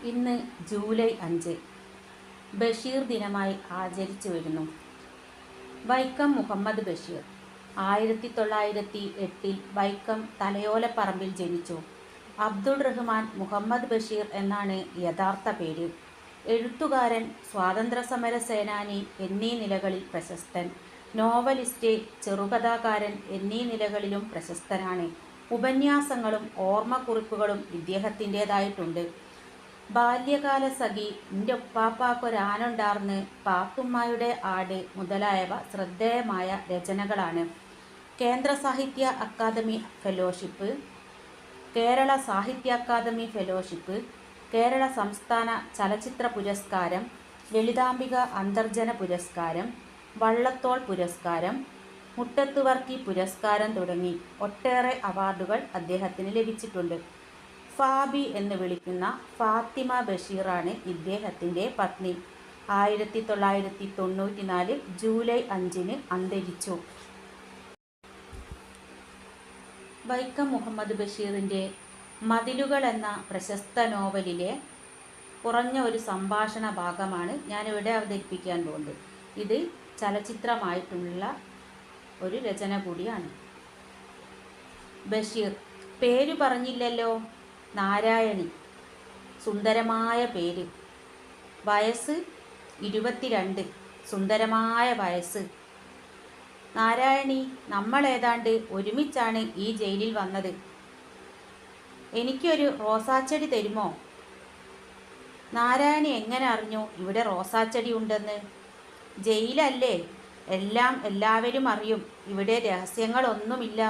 ഇന്ന് ജൂലൈ 5 ബഷീർ ദിനമായി ആചരിച്ചു വരുന്നു. വൈക്കം മുഹമ്മദ് ബഷീർ 1908 വൈക്കം തലയോലപ്പറമ്പിൽ ജനിച്ചു. അബ്ദുൾ റഹ്മാൻ മുഹമ്മദ് ബഷീർ എന്നാണ് യഥാർത്ഥ പേര്. എഴുത്തുകാരൻ, സ്വാതന്ത്ര്യസമര സേനാനി എന്നീ നിലകളിൽ പ്രശസ്തൻ. നോവലിസ്റ്റ്, ചെറുകഥാകാരൻ എന്നീ നിലകളിലും പ്രശസ്തനാണ്. ഉപന്യാസങ്ങളും ഓർമ്മക്കുറിപ്പുകളും ഇദ്ദേഹത്തിൻ്റേതായിട്ടുണ്ട്. ബാല്യകാല സഖി, എൻ്റെ ഉപ്പാപ്പാക്കൊരാനുണ്ടാർന്ന്, പാത്തുമ്മായുടെ ആട് മുതലായവ ശ്രദ്ധേയമായ രചനകളാണ്. കേന്ദ്ര സാഹിത്യ അക്കാദമി ഫെലോഷിപ്പ്, കേരള സാഹിത്യ അക്കാദമി ഫെലോഷിപ്പ്, കേരള സംസ്ഥാന ചലച്ചിത്ര പുരസ്കാരം, ലളിതാംബിക അന്തർജന പുരസ്കാരം, വള്ളത്തോൾ പുരസ്കാരം, മുട്ടത്ത് വർക്കി പുരസ്കാരം തുടങ്ങി ഒട്ടേറെ അവാർഡുകൾ അദ്ദേഹത്തിന് ലഭിച്ചിട്ടുണ്ട്. ഫാബി എന്ന് വിളിക്കുന്ന ഫാത്തിമ ബഷീറാണ് ഇദ്ദേഹത്തിൻ്റെ പത്നി. 1994 ജൂലൈ 5 അന്തരിച്ചു. വൈക്കം മുഹമ്മദ് ബഷീറിൻ്റെ മതിലുകൾ എന്ന പ്രശസ്ത നോവലിലെ കുറഞ്ഞ ഒരു സംഭാഷണ ഭാഗമാണ് ഞാനിവിടെ അവതരിപ്പിക്കാൻ പോകുന്നത്. ഇത് ചലച്ചിത്രമായിട്ടുള്ള ഒരു രചന കൂടിയാണ്. ബഷീർ: പേര് പറഞ്ഞില്ലല്ലോ. നാരായണി: സുന്ദരമായ പേര്. വയസ്സ് 22. സുന്ദരമായ വയസ്സ്. നാരായണി: നമ്മൾ ഏതാണ്ട് ഒരുമിച്ചാണ് ഈ ജയിലിൽ വന്നത്. എനിക്കൊരു റോസാച്ചെടി തരുമോ? നാരായണി എങ്ങനെ അറിഞ്ഞു ഇവിടെ റോസാച്ചെടി ഉണ്ടെന്ന്? ജയിലല്ലേ, എല്ലാം എല്ലാവരും അറിയും. ഇവിടെ രഹസ്യങ്ങളൊന്നുമില്ല.